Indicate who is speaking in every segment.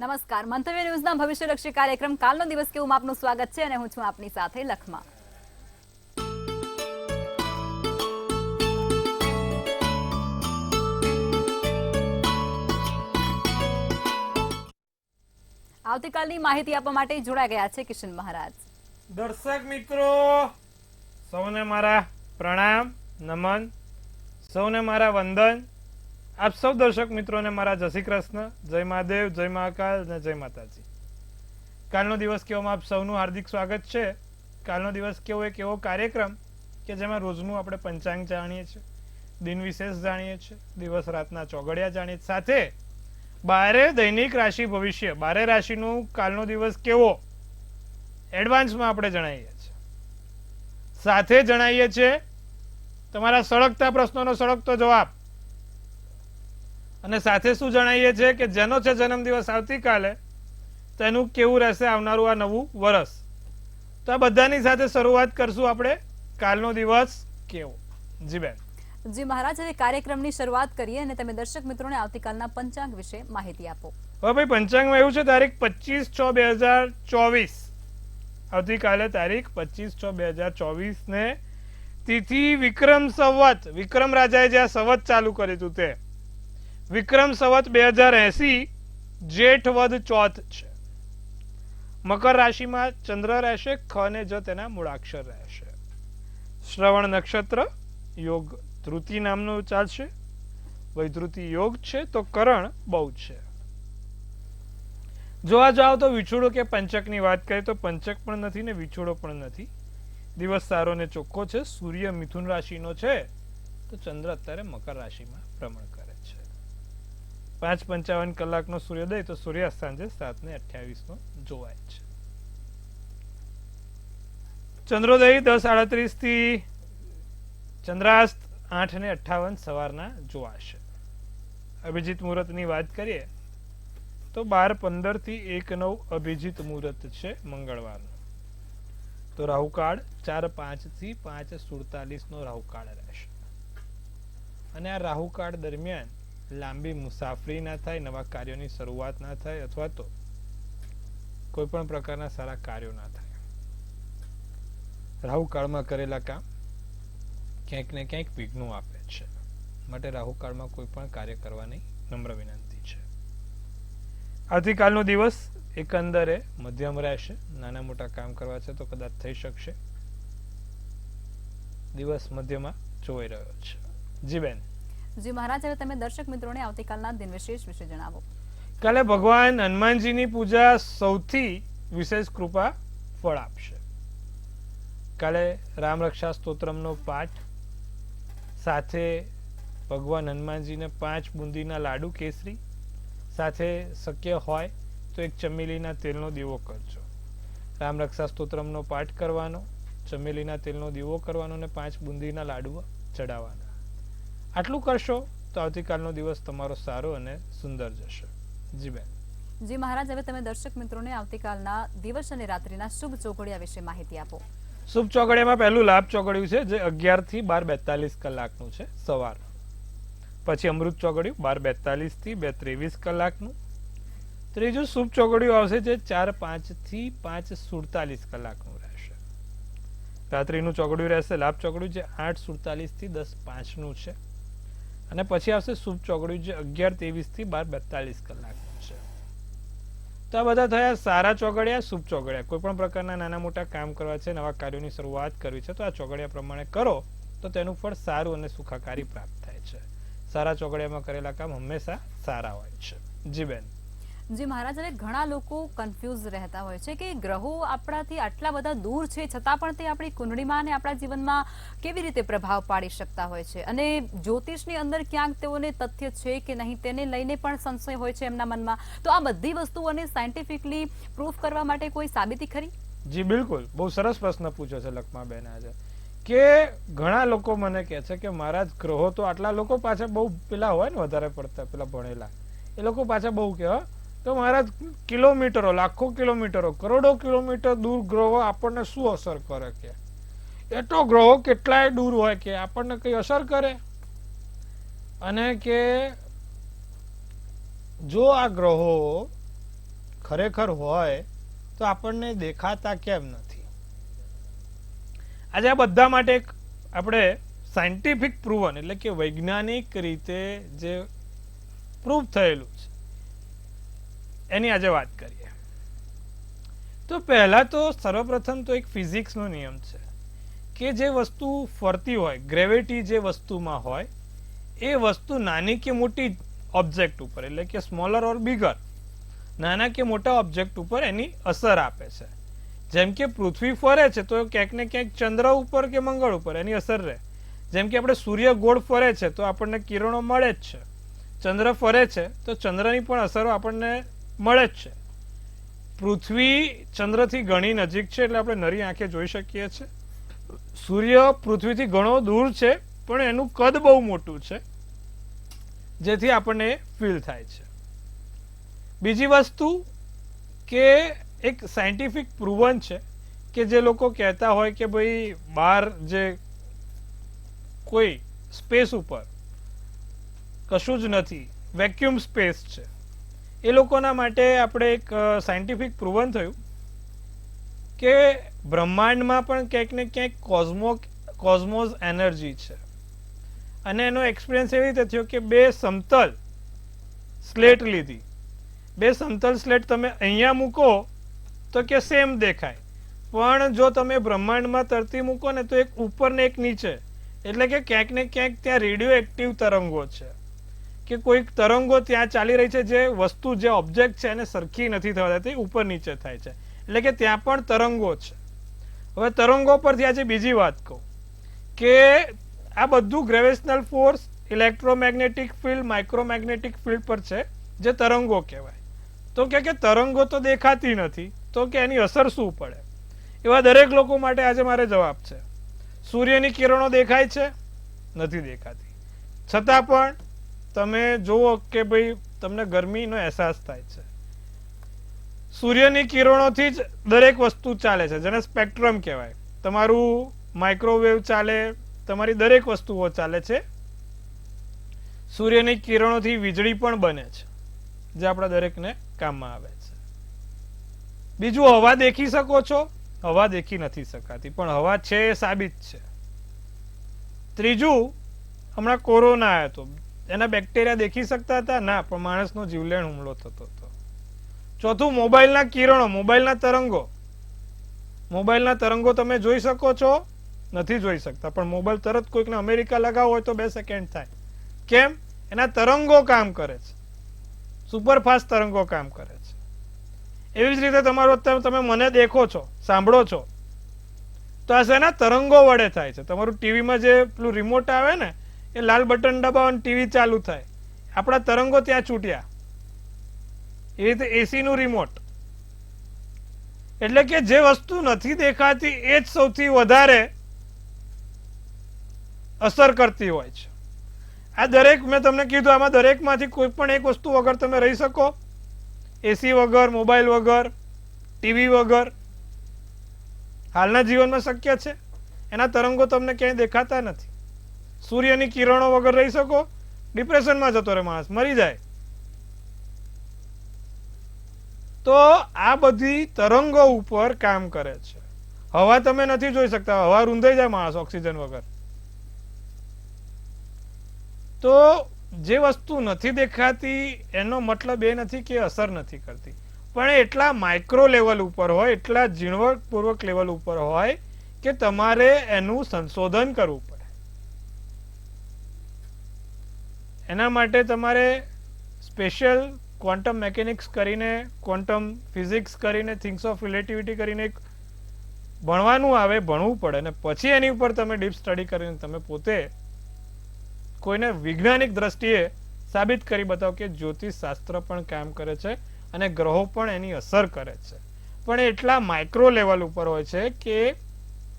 Speaker 1: નમસ્કાર. મંતવ્ય ન્યૂઝના ભવિષ્યલક્ષી કાર્યક્રમ કાલનો દિવસ કેવું આપનું સ્વાગત છે અને હું છું આપની સાથે લખમા. આવતીકાલની માહિતી આપવા માટે જોડાઈ ગયા છે કિશન મહારાજ.
Speaker 2: દર્શક મિત્રો સૌને મારા પ્રણામ, નમન, સૌને મારા વંદન. આપ સૌ દર્શક મિત્રોને મારા જય શ્રી કૃષ્ણ, જય મહાદેવ, જય મહાકાલ અને જય માતાજી. કાલનો દિવસ કેવોમાં આપ સૌનું હાર્દિક સ્વાગત છે. કાલનો દિવસ કેવો એક એવો કાર્યક્રમ કે જેમાં રોજનું આપણે પંચાંગ જાણીએ છીએ, દિન વિશેષ જાણીએ છીએ, દિવસ રાતના ચોગડિયા જાણીએ છીએ, સાથે બારે દૈનિક રાશિ ભવિષ્ય, બારે રાશિનું કાલનો દિવસ કેવો એડવાન્સમાં આપણે જણાવીએ છીએ. સાથે જણાવીએ છીએ તમારા સળગતા પ્રશ્નોનો સળગતો જવાબ, અને સાથે શું જણાવીએ છીએ કે જેનો છે જન્મદિવસ આવતીકાલે તેનું કેવું રહેશે આવનારું આ નવું વર્ષ. તો આ બધાની સાથે શરૂઆત કરશું આપણે કાલનો દિવસ કેવો. જી બેન.
Speaker 1: જી મહારાજ, હવે કાર્યક્રમની શરૂઆત કરીએ અને તમે દર્શક મિત્રોને આવતીકાલના પંચાંગ વિશે માહિતી આપો.
Speaker 2: હવે ભાઈ પંચાંગમાં એવું છે તારીખ 25/6/2024, આવતીકાલે તારીખ 25/6/2024 ને તિથિ વિક્રમ સંવત, વિક્રમ રાજાએ જે આ સંવત ચાલુ કર્યું હતું તે વિક્રમ સંવત 2080 જેઠ વદ ચોથ છે. મકર રાશિમાં ચંદ્ર રહેશે, ખ ને જ તેના મૂળાક્ષર રહેશે. શ્રવણ નક્ષત્ર, યોગ ધૃતિ નામનો ચાલશે, વૈધૃતિ યોગ છે, તો કરણ બહુ છે. જોવા જાઓ તો વિછોડો કે પંચકની વાત કરીએ તો પંચક પણ નથી ને વિછોડો પણ નથી. દિવસ સારો ને ચોખ્ખો છે. સૂર્ય મિથુન રાશિનો છે તો ચંદ્ર અત્યારે મકર રાશિમાં ભ્રમણ કરે છે. 5:55 કલાકનો સૂર્યોદય તો સૂર્યાસ્ત સાંજે 7:28 જોવાય છે. ચંદ્રોદય 10:38 થી ચંદ્રાસ્ત 8:58 સવારના જોવાશે. અભિજીત મુહૂર્તની વાત કરીએ તો 12:15 થી 1:09 અભિજીત મુહૂર્ત છે મંગળવારનું. તો રાહુકાળ 4:05 થી 5:47 રાહુકાળ રહેશે. અને આ રાહુકાળ દરમિયાન લાંબી મુસાફરી ના થાય, નવા કાર્યોની શરૂઆત ના થાય, અથવા તો કોઈ પણ પ્રકારના સારા કાર્યો ના થાય. રાહુકાળમાં કરેલા કામ ક્યાંક ને ક્યાંક વિઘ્નો આપે છે, માટે રાહુકાળમાં કોઈ પણ કાર્ય કરવાની નમ્ર વિનંતી છે. આવતીકાલનો દિવસ એકંદરે મધ્યમ રહેશે. નાના મોટા કામ કરવા છે તો કદાચ થઈ શકશે. દિવસ મધ્યમાં જોઈ રહ્યો છે. જી બેન.
Speaker 1: જી મહારાજ, હવે તમે દર્શક મિત્રોને આવતીકાલના દિન વિશેષ વિશે જણાવો.
Speaker 2: કાલે ભગવાન હનુમાનજીની પૂજા સૌથી વિશેષ કૃપા ફળ આપશે. કાલે રામ રક્ષા સ્તોત્રમનો પાઠ, સાથે ભગવાન હનુમાનજીને 5 બુંદીના લાડુ કેસરી, સાથે શક્ય હોય તો એક ચમેલીના તેલનો દીવો કરજો. રામ રક્ષા સ્તોત્રમનો પાઠ કરવાનો, ચમેલીના તેલનો દીવો કરવાનો અને 5 બુંદીના લાડુ ચડાવવાના. આટલું કરશો તો આવતીકાલનો દિવસ તમારો સારો અને સુંદર જશે. જી બેન.
Speaker 1: જી મહારાજ, હવે તમે દર્શક મિત્રોને આવતીકાલના દિવસ અને રાત્રિના શુભ ચોઘડિયા વિશે માહિતી આપો.
Speaker 2: શુભ ચોઘડિયામાં પહેલું લાભ ચોઘડિયું છે જે 11 થી 12:42 કલાકનું છે સવાર. પછી અમૃત ચોઘડિયું 12:42 થી 2:23 કલાકનું. ત્રીજું શુભ ચોઘડિયું આવશે જે 4:05 થી 5:47 કલાકનું રહેશે. રાત્રિનું ચોઘડિયું રહેશે લાભ ચોઘડિયું જે 8:47 થી 10:05 નું છે. અને પછી આવશે શુભ ચોઘડિયું જે 11:23 થી 12:42 કલાકનું છે. તો આ બધા થયા સારા ચોઘડિયા, શુભ ચોઘડિયા. કોઈ પણ પ્રકારના નાના મોટા કામ કરવા છે, નવા કાર્યોની શરૂઆત કરવી છે તો આ ચોઘડિયા પ્રમાણે કરો તો તેનું ફળ સારું અને સુખાકારી પ્રાપ્ત થાય છે. સારા ચોઘડિયામાં કરેલા કામ હંમેશા સારા હોય છે. જી બેન.
Speaker 1: જી મહારાજ, હવે ઘણા લોકો કન્ફ્યુઝ રહેતા હોય છે કે ગ્રહો આપણાથી આટલા બધા દૂર છે છતાં પણ તે આપણી કુંડળીમાં અને આપણા જીવનમાં કેવી રીતે પ્રભાવ પાડી શકતા હોય છે, અને જ્યોતિષની અંદર ક્યાંક તેઓને તથ્ય છે કે નહીં તેને લઈને પણ સંશય હોય છે એમના મનમાં. તો આ બધી વસ્તુઓને સાયન્ટિફિકલી પ્રૂફ કરવા માટે કોઈ સાબિતી ખરી?
Speaker 2: જી બિલકુલ, બહુ સરસ પ્રશ્ન પૂછ્યો છે લખમાબેન આજે. કે ઘણા લોકો મને કહે છે કે મહારાજ ગ્રહો તો આટલા લોકો પાછા બહુ પેલા હોય ને વધારે પડતા પેલા ભણેલા, એ લોકો પાછા બહુ કહેવા તો મહારાજ કિલોમીટરો, લાખો કિલોમીટરો, કરોડો કિલોમીટર દૂર ગ્રહો આપણને શું અસર કરે? કે એ તો ગ્રહો કેટલાય દૂર હોય કે આપણને કઈ અસર કરે? અને કે જો આ ગ્રહો ખરેખર હોય તો આપણને દેખાતા કેમ નથી? આજે આ બધા માટે આપણે સાયન્ટિફિક પ્રૂવન એટલે કે વૈજ્ઞાનિક રીતે જે પ્રૂવ થયેલું છે એની આજે વાત કરીએ. તો પહેલા તો સર્વપ્રથમ તો એક ફિઝિક્સનો નિયમ છે કે જે વસ્તુ ફરતી હોય, ગ્રેવિટી જે વસ્તુમાં હોય, એ વસ્તુ નાની કે મોટી ઓબ્જેક્ટ ઉપર એટલે કે સ્મોલર ઓર બિગર, નાના કે મોટા ઓબ્જેક્ટ ઉપર એની અસર આપે છે. જેમ કે પૃથ્વી ફરે છે તો ક્યાંક ને ક્યાંક ચંદ્ર ઉપર કે મંગળ ઉપર એની અસર રહે. જેમ કે આપણે સૂર્ય ગોળ ફરે છે તો આપણને કિરણો મળે જ છે. ચંદ્ર ફરે છે તો ચંદ્રની પણ અસરો આપણને મળે જ છે. પૃથ્વી ચંદ્રથી ઘણી નજીક છે એટલે આપણે નરી આંખે જોઈ શકીએ છીએ. સૂર્ય પૃથ્વીથી ઘણો દૂર છે પણ એનું કદ બહુ મોટું છે જેથી આપણને ફીલ થાય છે. બીજી વસ્તુ કે એક સાયન્ટિફિક પ્રૂવન છે કે જે લોકો કહેતા હોય કે ભાઈ બહાર જે કોઈ સ્પેસ ઉપર કશું જ નથી, વેક્યુમ સ્પેસ છે, એ લોકોના માટે આપણે એક સાયન્ટિફિક પ્રૂવન થયું કે બ્રહ્માંડમાં પણ ક્યાંક ને ક્યાંક કોઝમોસ એનર્જી છે. અને એનો એક્સપિરિયન્સ એવી રીતે થયો કે બે સમતલ સ્લેટ લીધી. બે સમતલ સ્લેટ તમે અહીંયા મૂકો તો કે સેમ દેખાય, પણ જો તમે બ્રહ્માંડમાં તરતી મૂકો ને તો એક ઉપર ને એક નીચે, એટલે કે ક્યાંક ને ક્યાંક ત્યાં રેડિયો એક્ટિવ તરંગો છે કે કોઈક તરંગો ત્યાં ચાલી રહી છે જે વસ્તુ જે ઓબ્જેક્ટ છે એને સરખી નથી થવા દેતી, ઉપર નીચે થાય છે, એટલે કે ત્યાં પણ તરંગો છે. હવે તરંગો પરથી આજે બીજી વાત કહું કે આ બધું gravitational force, electromagnetic field, micromagnetic field પર છે જે તરંગો કહેવાય. તો કે તરંગો તો દેખાતી નથી તો કે એની અસર શું પડે? એવા દરેક લોકો માટે આજે મારે જવાબ છે. સૂર્યની કિરણો દેખાય છે? નથી દેખાતી. છતાં પણ તમે જુઓ કે ભાઈ તમને ગરમીનો અહેસાસ થાય છે. સૂર્યની કિરણોથી જ દરેક વસ્તુ ચાલે છે જેને સ્પેક્ટ્રમ કહેવાય. તમારું માઇક્રોવેવ ચાલે, તમારી દરેક વસ્તુઓ ચાલે છે. સૂર્યની કિરણોથી વીજળી પણ બને છે જે આપણા દરેકને કામમાં આવે છે. બીજું, હવા દેખી શકો છો? હવા દેખી નથી શકાતી, પણ હવા છે એ સાબિત છે. ત્રીજું, હમણાં કોરોના આવ્યો હતો, એના બેક્ટેરિયા દેખી શકતા હતા? ના, પણ માણસનો જીવલેણ હુમલો થતો હતો. ચોથું, મોબાઈલના કિરણો, મોબાઈલના તરંગો. મોબાઈલના તરંગો તમે જોઈ શકો છો? નથી જોઈ શકતા, પણ મોબાઈલ તરત કોઈકને અમેરિકા લગાવો હોય તો 2 સેકન્ડ થાય. કેમ? એના તરંગો કામ કરે છે, સુપરફાસ્ટ તરંગો કામ કરે છે. એવી જ રીતે તમારો અત્યારે તમે મને દેખો છો, સાંભળો છો, તો આ શેના તરંગો વડે થાય છે. તમારું ટીવીમાં જે પેલું રિમોટ આવે ને, એ લાલ બટન દબાવો અને ટીવી ચાલુ થાય, આપણા તરંગો ત્યાં છૂટ્યા. એ રીતે એસીનું રિમોટ. એટલે કે જે વસ્તુ નથી દેખાતી એ જ સૌથી વધારે અસર કરતી હોય છે. આ દરેક મેં તમને કીધું, આમાં દરેકમાંથી કોઈ પણ એક વસ્તુ વગર તમે રહી શકો? એસી વગર, મોબાઈલ વગર, ટીવી વગર હાલના જીવનમાં શક્ય છે? એના તરંગો તમને ક્યાંય દેખાતા નથી. સૂર્યની કિરણો વગર રહી શકો? ડિપ્રેશનમાં જતો રહે માણસ, મરી જાય. તો આ બધી તરંગો ઉપર કામ કરે છે. હવા તમે નથી જોઈ શકતા, હવા રૂંધાઈ જાય માણસ ઓક્સિજન વગર. તો જે વસ્તુ નથી દેખાતી એનો મતલબ એ નથી કે અસર નથી કરતી, પણ એટલા માઇક્રો લેવલ ઉપર હોય, એટલા ઝીણવટપૂર્વક લેવલ ઉપર હોય કે તમારે એનું સંશોધન કરવું પડે. એના માટે તમારે સ્પેશિયલ ક્વોન્ટમ મેકેનિક્સ કરીને, ક્વોન્ટમ ફિઝિક્સ કરીને, થિંગ્સ ઓફ રિલેટિવિટી કરીને એક ભણવાનું આવે, ભણવું પડે, અને પછી એની ઉપર તમે ડીપ સ્ટડી કરીને તમે પોતે કોઈને વૈજ્ઞાનિક દ્રષ્ટિએ સાબિત કરી બતાવો કે જ્યોતિષ શાસ્ત્ર પણ કામ કરે છે અને ગ્રહો પણ એની અસર કરે છે, પણ એટલા માઇક્રો લેવલ ઉપર હોય છે કે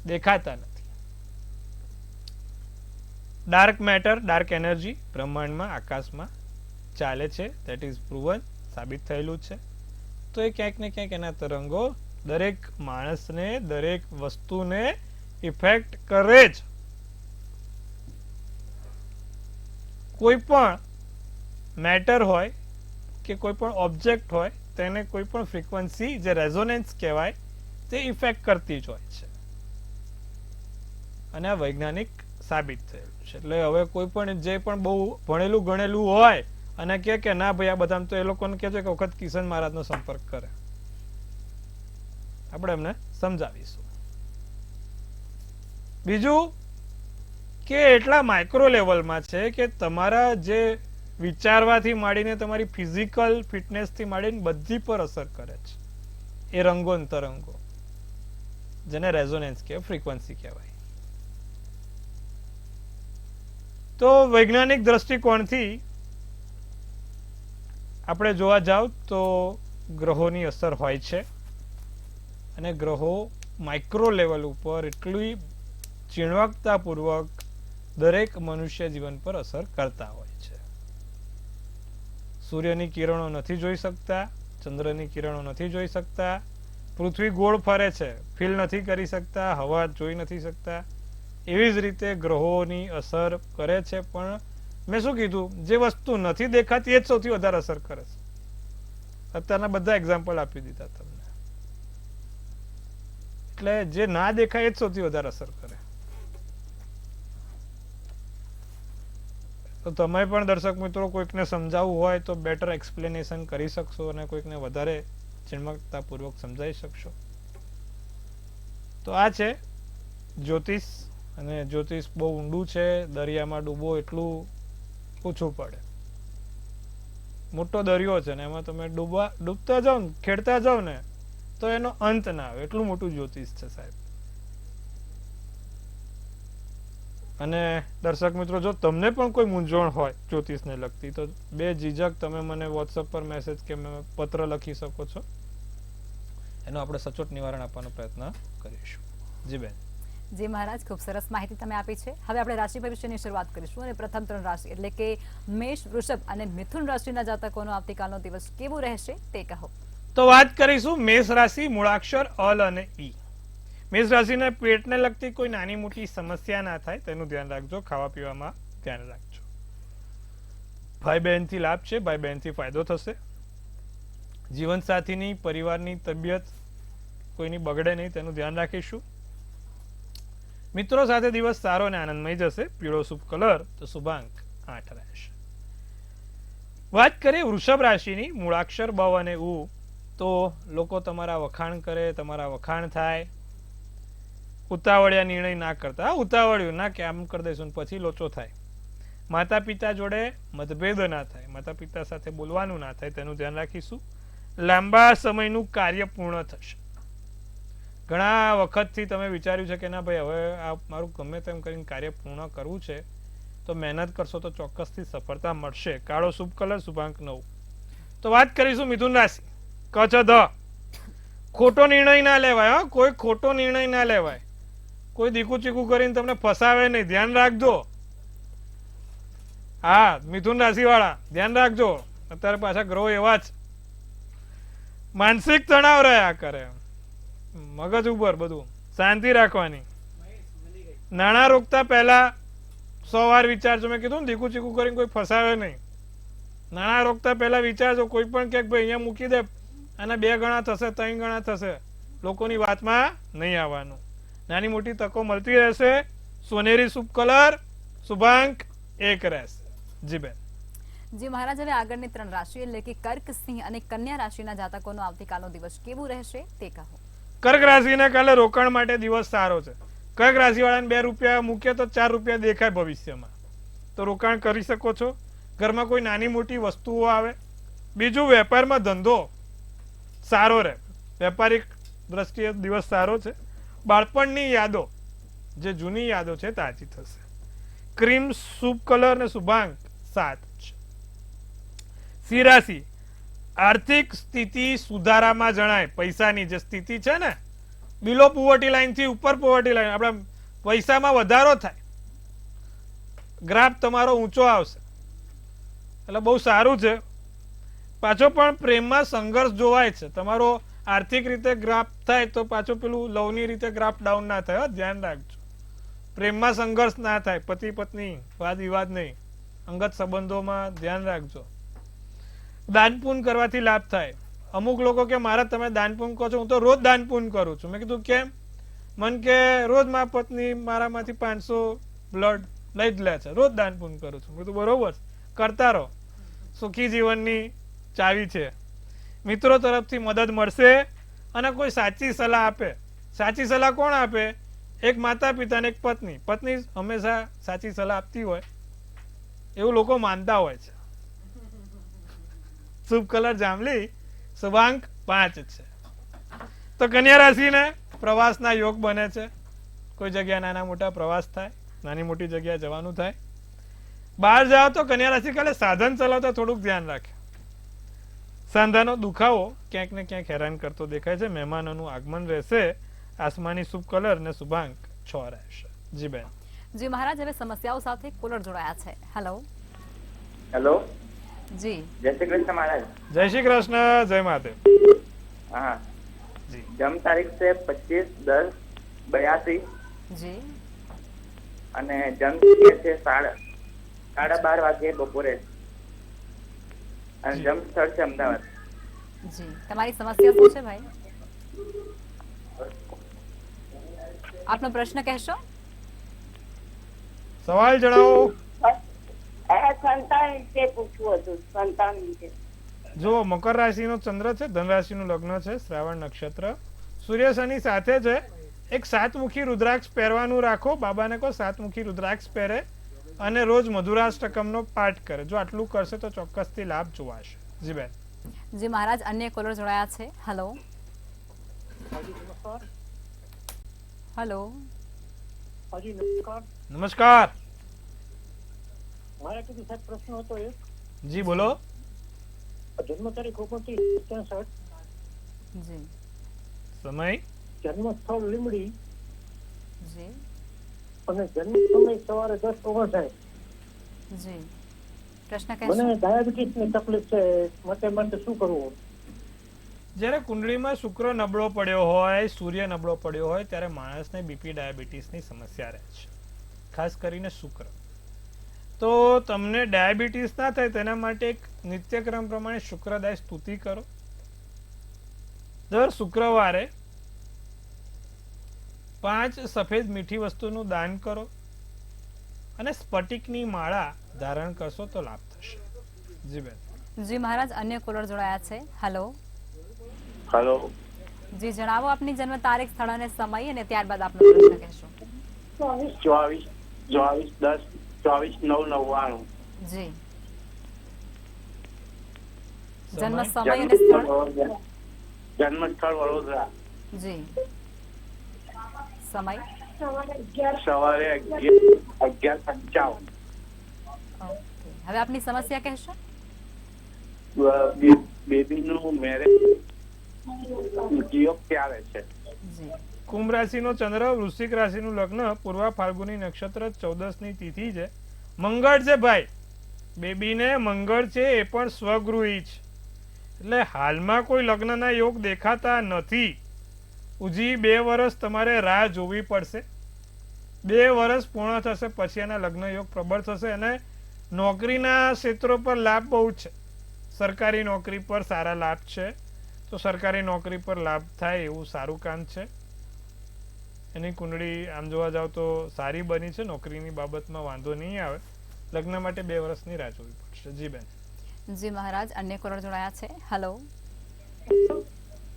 Speaker 2: દેખાતા નથી. ડાર્ક મેટર, ડાર્ક એનર્જી બ્રહ્માંડમાં, આકાશમાં ચાલે છે. ધેટ ઇઝ પ્રૂવન, સાબિત થયેલું છે. તો એ ક્યાંક ને ક્યાંક એના તરંગો દરેક માણસને, દરેક વસ્તુને ઇફેક્ટ કરે જ. કોઈ પણ મેટર હોય કે કોઈ પણ ઓબ્જેક્ટ હોય તેને કોઈ પણ ફ્રીક્વન્સી જે રેઝોનન્સ કહેવાય તે ઇફેક્ટ કરતી જ હોય છે અને આ વૈજ્ઞાનિક સાબિત થયેલું છે. એટલે હવે કોઈ પણ જે પણ બહુ ભણેલું ગણેલું હોય અને કે ના ભાઈ આ બધા, તો એ લોકોને કહે છે કે વખત કિશન મહારાજનો સંપર્ક કરે, આપણે એમને સમજાવીશું. બીજું કે એટલા માઇક્રો લેવલમાં છે કે તમારા જે વિચારવાથી માંડીને તમારી ફિઝિકલ ફિટનેસથી માંડીને બધી પર અસર કરે છે એ રંગો ને તરંગો, જેને રેઝોનન્સ કહેવાય, ફ્રીક્વન્સી કહેવાય. તો વૈજ્ઞાનિક દ્રષ્ટિકોણથી આપણે જોવા જાવ તો ગ્રહોની અસર હોય છે અને ગ્રહો માઇક્રો લેવલ ઉપર એટલી ઝીણવકતાપૂર્વક દરેક મનુષ્ય જીવન પર અસર કરતા હોય છે. સૂર્યની કિરણો નથી જોઈ શકતા, ચંદ્રની કિરણો નથી જોઈ શકતા, પૃથ્વી ગોળ ફરે છે, ફીલ નથી કરી શકતા, હવા જોઈ નથી શકતા. એવી જ રીતે ગ્રહોની અસર કરે છે, પણ મેં શું કીધું, જે વસ્તુ નથી દેખાતી એ જ સૌથી વધારે અસર કરે છે. અત્યારના બધા એક્ઝામ્પલ આપી દીધા તમને. એટલે જે ના દેખાય એ જ સૌથી વધારે અસર કરે. તો તમે પણ દર્શક મિત્રો કોઈકને સમજાવવું હોય તો બેટર એક્સપ્લેનેશન કરી શકશો અને કોઈકને વધારે ઝીણવકતાપૂર્વક સમજાવી શકશો. તો આ છે જ્યોતિષ, અને જ્યોતિષ બહુ ઊંડું છે, દરિયામાં ડૂબો એટલું ઓછું પડે. મોટો દરિયો છે ને એમાં તમે ડૂબતા જાઓ ને, ખેડતા જાઓ ને તો એનો અંત ના આવે, એટલું મોટું જ્યોતિષ છે સાહેબ. અને દર્શક મિત્રો, જો તમને પણ કોઈ મૂંઝવણ હોય જ્યોતિષને લગતી તો બે ઝીઝક તમે મને વોટ્સઅપ પર મેસેજ કે પત્ર લખી શકો છો. એનો આપણે સચોટ નિવારણ આપવાનો પ્રયત્ન કરીશું. જી બેન.
Speaker 1: જી મહારાજ, ખૂબ સરસ માહિતી તમે આપી છે. હવે આપણે રાશિ ભવિષ્યની શરૂઆત કરીશું અને પ્રથમ 3 રાશિ એટલે કે મેષ, વૃષભ અને મિથુન રાશિના જાતકોનો આવતીકાલનો દિવસ કેવો રહેશે તે કહો.
Speaker 2: તો વાત કરીશું મેષ રાશિ, મૂળાક્ષર અલ અને ઈ. મેષ રાશિના પેટને લગતી કોઈ નાની મોટી સમસ્યા ના થાય તેનું ધ્યાન રાખજો. ખાવા પીવામાં ધ્યાન રાખજો. ભાઈ બહેનથી લાભ છે, ભાઈ બહેનથી ફાયદો થશે. જીવનસાથીની, પરિવારની તબિયત કોઈની બગડે નહીં તેનું ધ્યાન રાખીશું. મિત્રો સાથે દિવસ સારો અને આનંદમય જશે. પીળો શુભ કલર તો શુભાંક 8 રહેશે. વાત કરીએ વૃષભ રાશિની, મૂળાક્ષર બ અને ઉ, તો લોકો તમારા વખાણ કરે, તમારા વખાણ થાય. ઉતાવળિયા નિર્ણય ના કરતા, ઉતાવળ્યું ના કે આમ કરી દઈશું પછી લોચો થાય. માતા પિતા જોડે મતભેદ ના થાય, માતા પિતા સાથે બોલવાનું ના થાય તેનું ધ્યાન રાખીશું. લાંબા સમયનું કાર્ય પૂર્ણ થશે. ઘણા વખતથી તમે વિચાર્યું છે કે ના ભાઈ હવે આ મારું ગમે તેમ કરીને કાર્ય પૂર્ણ કરવું છે, તો મહેનત કરશો તો ચોક્કસથી સફળતા મળશે. કાળો શુભ કલર શુભાંક 9. તો વાત કરીશું મિથુન રાશિ, ક છ ધ. ખોટો નિર્ણય ના લેવાય, કોઈ ખોટો નિર્ણય ના લેવાય. કોઈ દીકું ચીકું કરીને તમને ફસાવે નહીં, ધ્યાન રાખજો. હા, મિથુન રાશિ વાળા ધ્યાન રાખજો. અત્યારે પાછા ગ્રહો એવા જ માનસિક તણાવ રહ્યા કરે, મગજ ઉપર બધું શાંતિ રાખવાની. નાણાં રોકતા પહેલા 100 વાર વિચારજો. મેં કીધું ને દીકું ચીકું કરીને કોઈ ફસાવે નહીં. નાણાં રોકતા પહેલા વિચારજો. કોઈ પણ કે ભાઈ અહીંયા મૂકી દે, આના 2 ગણા થશે, 3 ગણા થશે, લોકોની વાતમાં નહીં આવવાનું. નાની મોટી તકો મળતી રહેશે. સોનેરી શુભ કલર શુભાંક 1 રહેશે. જી બેન.
Speaker 1: જી મહારાજ, હવે આગળની 3 રાશિ એટલે કે કર્ક, સિંહ અને કન્યા રાશિના જાતકોનો આવતીકાલનો દિવસ કેવું રહેશે તે કહો.
Speaker 2: કર્ક રાશિના કાલે રોકાણ માટે દિવસ સારો છે. કર્ક રાશિ વાળાને 2 રૂપિયા મૂકે તો 4 રૂપિયા દેખાય ભવિષ્યમાં, તો રોકાણ કરી શકો છો. ઘરમાં કોઈ નાની મોટી વસ્તુઓ આવે. બીજું, વેપારમાં ધંધો સારો રહે. વેપારિક દ્રષ્ટિએ દિવસ સારો છે. બાળપણની યાદો, જે જૂની યાદો છે, તાજી થશે. ક્રીમ શુભ કલર ને શુભાંક 7 છે. સિંહ રાશિ, આર્થિક સ્થિતિ સુધારામાં જણાય. પૈસાની જે સ્થિતિ છે ને, બિલો પોવર્ટી લાઈન થી ઉપર પોવર્ટી લાઈન, આપણા પૈસામાં વધારો થાય, ગ્રાફ તમારો ઊંચો આવશે, એટલે બહુ સારું છે. પાછો પણ પ્રેમમાં સંઘર્ષ જોવાય છે. તમારો આર્થિક રીતે ગ્રાફ થાય તો પાછો પેલું લવની રીતે ગ્રાફ ડાઉન ના થાય, ધ્યાન રાખજો. પ્રેમમાં સંઘર્ષ ના થાય, પતિ પત્ની વાદ વિવાદ નહીં, અંગત સંબંધોમાં ધ્યાન રાખજો. દાન પુણ્ય કરવાથી લાભ થાય. અમુક લોકો કે મારા તમે દાન પુણ્ય કહો છો, હું તો રોજ દાન પુણ્ય કરું છું. મેં કીધું કેમ? મન કે રોજ મારા પત્ની મારામાંથી 500 બ્લડ લઈ જ લે છે, રોજ દાન પુણ્ય કરું છું. મેં કીધું બરોબર, કરતા રહો, સુખી જીવનની ચાવી છે. મિત્રો તરફથી મદદ મળશે અને કોઈ સાચી સલાહ આપે. સાચી સલાહ કોણ આપે? એક માતા પિતા અને એક પત્ની. પત્ની હંમેશા સાચી સલાહ આપતી હોય એવું લોકો માનતા હોય છે. શુભ કલર જાંબલી, શુભાંક 5 છે. તો કન્યા રાશિને પ્રવાસના યોગ બને છે. કોઈ જગ્યા નાના મોટા પ્રવાસ થાય, નાની મોટી જગ્યાએ જવાનું થાય. બહાર જાઓ તો કન્યા રાશિ કાલે સાધન ચલાવતા થોડુંક ધ્યાન રાખે. સાંધાનો દુખાવો ક્યાંક ને ક્યાંક હેરાન કરતો દેખાય છે. મહેમાનોનું આગમન રહેશે. આસમાની શુભ કલર ને શુભાંક 6 રહેશે. જી બેન.
Speaker 1: જી મહારાજ, હવે સમસ્યાઓ સાથે કોલર જોડાયા છે. હેલો.
Speaker 3: હેલો.
Speaker 1: જી.
Speaker 3: જય શ્રી કૃષ્ણ મહારાજ.
Speaker 2: જય શ્રી કૃષ્ણ. જય માતે.
Speaker 3: હા
Speaker 2: જી.
Speaker 3: જન્મ તારીખ છે 25/10/82
Speaker 1: જી.
Speaker 3: અને જન્મ સમય છે 12:30 વાગે બપોરે અને જન્મ સ્થળ છે અમદાવાદ.
Speaker 1: જી, તમારી સમસ્યા શું છે ભાઈ? આપનો પ્રશ્ન કહેશો?
Speaker 2: સવાલ જણાવો.
Speaker 4: સંતાન વિશે પૂછવું હતું. સંતાન વિશે.
Speaker 2: જો મકર રાશિનો ચંદ્ર છે, ધન રાશિનું લગ્ન છે, શ્રાવણ નક્ષત્ર, સૂર્ય શનિ સાથે છે. એક 7મુખી રુદ્રાક્ષ પહેરવાનું રાખો. બાબાને કહો 7મુખી રુદ્રાક્ષ પહેરે અને રોજ મધુરાષ્ટકમનો પાઠ કરે. જો આટલું કરશે તો ચોક્કસથી લાભ જોવાશે. જી બેન.
Speaker 1: જી મહારાજ, અન્ય કોલર જોડાયા છે. હેલો. હેલો.
Speaker 5: હાજી નમસ્કાર.
Speaker 2: નમસ્કાર.
Speaker 5: મારા કીધું સાહેબ પ્રશ્ન હતો એક.
Speaker 2: જી બોલો.
Speaker 5: જન્મ તારીખ 29/63,
Speaker 1: જી.
Speaker 2: સમય?
Speaker 5: જન્મ સ્થળ લીમડી
Speaker 1: જી.
Speaker 5: અને જન્મ સમય સવારે 10:59.
Speaker 1: જી. પ્રશ્ન કહેશો?
Speaker 5: મને ડાયાબિટીસ ની તકલીફ છે, માટે શું કરવું?
Speaker 2: જ્યારે કુંડળીમાં શુક્ર નબળો પડ્યો હોય, સૂર્ય નબળો પડ્યો હોય, ત્યારે માણસને બીપી ડાયાબિટીસની સમસ્યા રહે છે, ખાસ કરીને શુક્ર. તો તમને ડાયાબિટીસ ના થાય તેના માટે એક નિત્યક્રમ પ્રમાણે શુક્રદાય સ્તુતિ કરો. દર શુક્રવારે 5 સફેદ મીઠી વસ્તુનું દાન કરો અને સ્ફટિકની માળા ધારણ કરશો તો લાભ થશે. જી બેન.
Speaker 1: જી મહારાજ, અન્ય કોલર જોડાયા છે. હેલો.
Speaker 3: હેલો.
Speaker 1: જી, જણાવો આપની જન્મ તારીખ, સ્થળ અને સમય, અને ત્યારબાદ આપનો પ્રશ્ન કહેશો.
Speaker 3: 24/10/24/9/99.
Speaker 1: જી. જન્મ સમય અને સ્થળ?
Speaker 3: જન્મ સ્થળ વડોદરા.
Speaker 1: જી. સમય?
Speaker 3: સવારે 11:55.
Speaker 1: ઓકે. હવે આપની સમસ્યા કહેશો?
Speaker 3: બેબીનું મેરેજ યોગ ક્યારે છે?
Speaker 1: જી.
Speaker 2: કુંભ રાશિનો ચંદ્ર, વૃશ્ચિક રાશિનું લગ્ન, પૂર્વ ફાલ્ગુની નક્ષત્ર, 14ની તિથિ છે. મંગળ છે ભાઈ, બેબીને મંગળ છે, એ પણ સ્વગૃહી છે. એટલે હાલમાં કોઈ લગ્નના યોગ દેખાતા નથી. ઉજી 2 વર્ષ તમારે રાહ જોવી પડશે. 2 વર્ષ પૂર્ણ થશે પછી એના લગ્ન યોગ પ્રબળ થશે. અને નોકરીના ક્ષેત્રો પર લાભ બહુ છે. સરકારી નોકરી પર સારા લાભ છે, તો સરકારી નોકરી પર લાભ થાય એવું સારું કામ છે. એની કુંડળી આમ જોવા જાવ તો સારી બની છે. નોકરીની બાબતમાં વાંધો નહીં આવે. લગ્ન માટે 2 વર્ષની રાહ જોવી પડશે. જી બેન.
Speaker 1: જી મહારાજ, અન્ય કોલર જોડાયા છે. હેલો.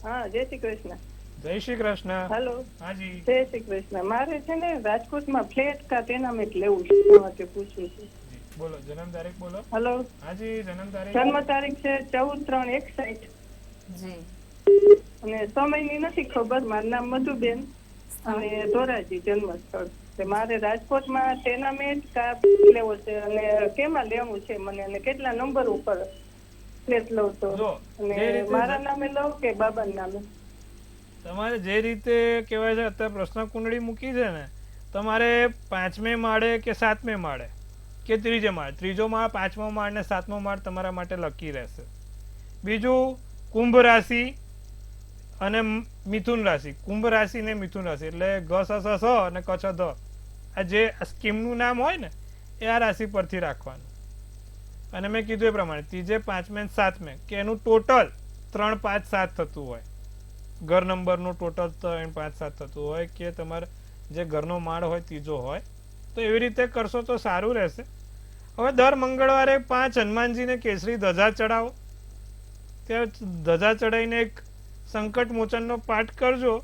Speaker 4: હા, જય શ્રી કૃષ્ણ.
Speaker 2: જય શ્રી કૃષ્ણ.
Speaker 4: હેલો.
Speaker 2: હાજી.
Speaker 4: જય શ્રી કૃષ્ણ. મારે છે ને રાજકોટમાં ફ્લેટ કા ટેનામેન્ટ લેવું છે, એ માટે પૂછવું છે.
Speaker 2: જી, બોલો. જન્મ તારીખ બોલો.
Speaker 4: હેલો.
Speaker 2: હાજી, જન્મ તારીખ.
Speaker 4: જન્મ તારીખ છે 14/3/61
Speaker 1: જી.
Speaker 4: અને સમયની નથી ખબર. મારું નામ મધુબેન અને ધોરાજી જન્મ સ્થળ. મારે રાજકોટમાં ટેનામેન્ટ કા લેવો છે અને કેમાં લેવું છે મને, અને કેટલા નંબર ઉપર ફ્લેટ લઉં તો,
Speaker 2: જો, જે
Speaker 4: અને
Speaker 2: રીતે
Speaker 4: મારા નામે લઉં કે બાબાના નામે?
Speaker 2: તમારે જે રીતે કહેવાય છે અત્યારે પ્રશ્ન કુંડળી મૂકી છે ને, તમારે 5મે માળે કે 7મે માળે કે 3જે માળ, 3જો માળ, 5મો માળ ને 7મો માળ તમારા માટે લકી રહેશે. બીજું કુંભ રાશિ અને મિથુન રાશિ. કુંભ રાશિ ને મિથુન રાશિ એટલે ગ સ સ અને ક છ ધ, આ જે સ્કીમનું નામ હોય ને એ આ રાશિ પરથી રાખવાનું. અને મેં કીધું એ પ્રમાણે 3જે 5મે 7મે કે એનું ટોટલ 3, 5, 7 થતું હોય, ઘર નંબરનું ટોટલ 3, 5, 7 થતું હોય, કે તમારે જે ઘરનો માળ હોય ત્રીજો હોય, તો એવી રીતે કરશો તો સારું રહેશે. હવે દર મંગળવારે 5 હનુમાનજીને કેસરી ધજા ચડાવો. ત્યાં ધજા ચડાવીને એક સંકટ મોચનનો પાઠ કરજો.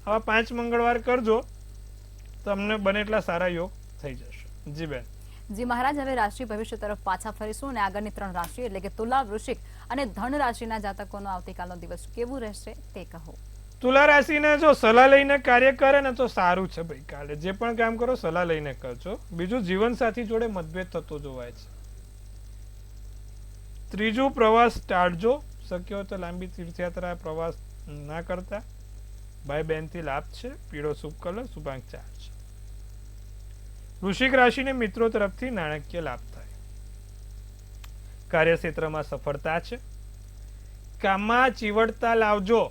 Speaker 2: આવા 5 મંગળવાર કરજો, તમને બને એટલા સારા યોગ થઈ જશે. જી બેન.
Speaker 1: જી મહારાજ, હવે રાશિ ભવિષ્ય તરફ પાછા ફરીશું અને આગળની 3 રાશિ એટલે કે તુલા, વૃશ્ચિક અને ધન રાશિના જાતકોનો આવતીકાલનો દિવસ કેવું રહેશે તે કહો.
Speaker 2: તુલા રાશિને જો સલાહ લઈને કાર્ય કરે ને તો સારું છે ભાઈ. કાલે જે પણ કામ કરો સલાહ લઈને કરજો. બીજું, જીવનસાથી જોડે મતભેદ થતો જોવાય છે. ત્રીજું, પ્રવાસ ટાળજો. શક્ય હોય તો લાંબી તીર્થયાત્રા પ્રવાસ ના કરતા. ભાઈ બહેનથી લાભ છે. પીળો શુભ કલર, શુભાંક 4 છે. વૃશ્ચિક રાશિને મિત્રો તરફથી નાણાકીય લાભ થાય. કાર્યક્ષેત્રમાં સફળતા છે. કામમાં ચીવડતા લાવજો.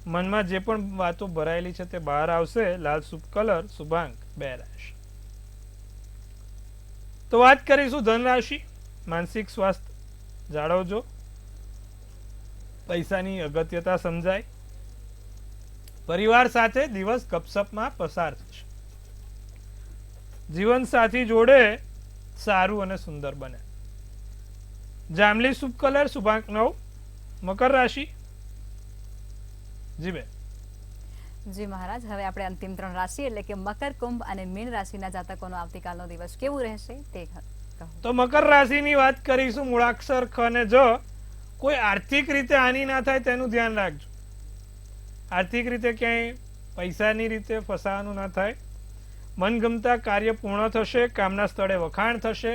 Speaker 2: મનમાં જે પણ વાતો ભરાયેલી છે તે બહાર આવશે. લાલ શુભ કલર, શુભાંક 2 રહેશે. તો વાત કરીશું ધન રાશિ. માનસિક સ્વાસ્થ્ય જાળવજો. પૈસાની અગત્યતા સમજાય. પરિવાર સાથે દિવસ ગપસપમાં પસાર થશે. જીવનસાથી જોડે સારું અને સુંદર બને. જાંબલી શુભ કલર, શુભાંક 9. મકર રાશિ. જી બેન.
Speaker 1: જી મહારાજ, હવે આપણે અંતિમ 3 રાશિ એટલે કે મકર, કુંભ અને મીન રાશિના જાતકોનો આવતીકાલનો દિવસ કેવું રહેશે તે કહો.
Speaker 2: તો મકર રાશિની વાત કરીશું. મૂળાક્ષર ખ અને જ. કોઈ આર્થિક રીતે હાનિ ના થાય તેનું ધ્યાન રાખજો. આર્થિક રીતે ક્યાંય પૈસાની રીતે ફસાવાનું ના થાય. મનગમતા કાર્ય પૂર્ણ થશે. કામના સ્થળે વખાણ થશે.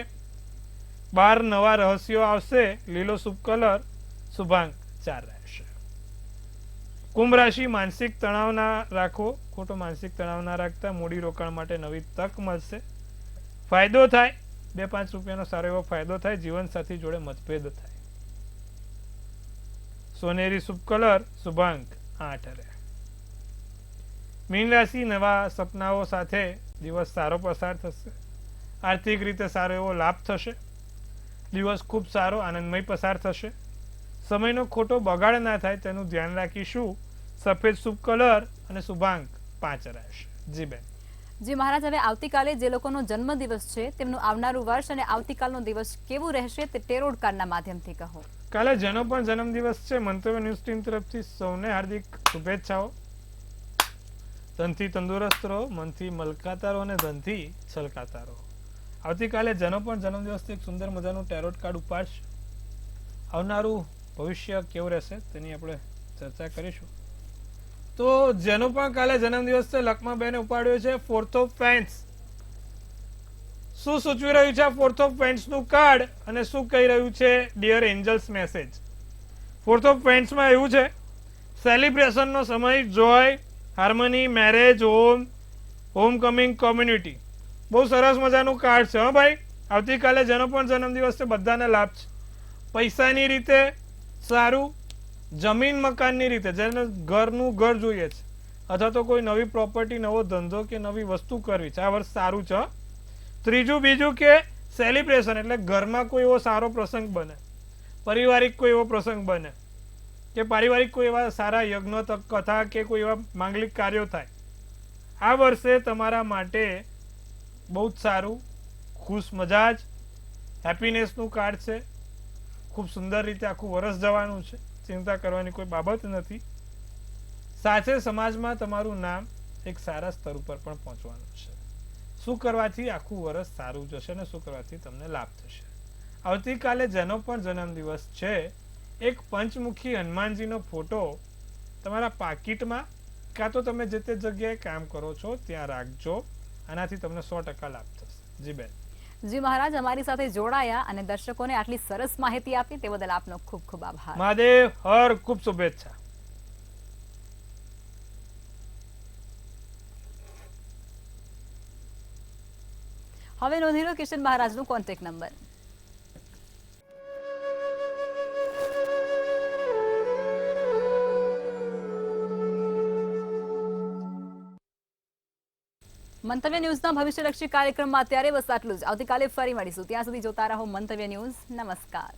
Speaker 2: બહાર નવા રહસ્યો આવશે. લીલો શુભ કલર, શુભાંક 4 રહેશે. કુંભ રાશિ. માનસિક તણાવ ના રાખો. ખોટો માનસિક તણાવ ના રાખતા. મૂડી રોકાણ માટે નવી તક મળશે. ફાયદો થાય. 2-5 રૂપિયાનો સારો એવો ફાયદો થાય. જીવનસાથી જોડે મતભેદ થાય. સોનેરી શુભ કલર, શુભાંક 8 રહે. મીન રાશિ. નવા સપનાઓ સાથે દિવસ સારો પસાર થશે. આર્થિક રીતે સારો એવો લાભ થશે. દિવસ ખૂબ સારો આનંદમય પસાર થશે. સમયનો ખોટો બગાડ ના થાય તેનું ધ્યાન રાખીશું. સફેદ શુભ કલર અને શુભાંક 5 રહેશે. જી બેન.
Speaker 1: જી મહારાજ, હવે આવતીકાલે જે લોકોનો જન્મદિવસ છે તેમનું આવનારું વર્ષ અને આવતીકાલનો દિવસ કેવું રહેશે તે ટેરોટ કાર્ડના માધ્યમથી કહો.
Speaker 2: કાલે જેનો પણ જન્મદિવસ છે, મંતવ્ય ન્યૂઝ ટીમ તરફથી સૌને હાર્દિક શુભેચ્છાઓ. ધનથી તંદુરસ્ત રહો, મનથી મલકાતા રહો અને ધનથી છલકાતા રહો. આવતીકાલે જેનો પણ જન્મદિવસ એક સુંદર મજાનું ટેરોટ કાર્ડ ઉપાડશે. આવનારું ભવિષ્ય કેવું રહેશે તેની આપણે ચર્ચા કરીશું. તો જેનો પણ કાલે જન્મદિવસ છે, લક્ષ્માબેને ઉપાડ્યો છે 4th of Wands. શું સૂચવી રહ્યું છે આ 4th of Wands નું કાર્ડ અને શું કહી રહ્યું છે dear angels message? 4th of Wands માં એવું છે, સેલિબ્રેશન નો સમય, joy, harmony, marriage, homecoming, community. બહુ સરસ મજાનું કાર્ડ છે. હા ભાઈ, આવતીકાલે જેનો પણ જન્મદિવસ છે બધાને લાભ છે. પૈસાની રીતે સારું, જમીન મકાનની રીતે, જેને ઘરનું ઘર જોઈએ છે અથવા તો કોઈ નવી પ્રોપર્ટી, નવો ધંધો કે નવી વસ્તુ કરવી છે, આ વર્ષ સારું છે. ત્રીજું બીજું કે સેલિબ્રેશન એટલે ઘરમાં કોઈ એવો સારો પ્રસંગ બને, પારિવારિક કોઈ એવો પ્રસંગ બને કે પારિવારિક કોઈ એવા સારા યજ્ઞ કથા કે કોઈ એવા માંગલિક કાર્યો થાય. આ વર્ષે તમારા માટે બહુ જ સારું, ખુશ મજાજ, હેપીનેસનું કાર્ડ છે. ખૂબ સુંદર રીતે આખું વર્ષ જવાનું છે. ચિંતા કરવાની કોઈ બાબત નથી. સાથે સમાજમાં તમારું નામ એક સારા સ્તર ઉપર પણ પહોંચવાનું છે. શું કરવાથી આખું વર્ષ સારું જશે અને શું કરવાથી તમને લાભ થશે? આવતીકાલે જેનો પણ જન્મદિવસ છે, એક પંચમુખી હનુમાનજીનો ફોટો તમારા પાકીટમાં કાં તો તમે જે તે જગ્યાએ કામ કરો છો ત્યાં રાખજો. આનાથી તમને 100% લાભ થશે. જી બેન.
Speaker 1: જી મહારાજ, અમારી સાથે જોડાયા અને દર્શકોને આટલી સરસ માહિતી આપી તે બદલ આપનો ખૂબ ખૂબ આભાર.
Speaker 2: મહાદેવ હર, ખૂબ શુભેચ્છા.
Speaker 1: હવે નોંધી લો કિશન મહારાજનું કોન્ટેક્ટ નંબર. મંતવ્ય ન્યૂઝના ભવિષ્યલક્ષી કાર્યક્રમમાં અત્યારે બસ આટલું જ. આવતીકાલે ફરી મળીશું. ત્યાં સુધી જોતા રહો મંતવ્ય ન્યૂઝ. નમસ્કાર.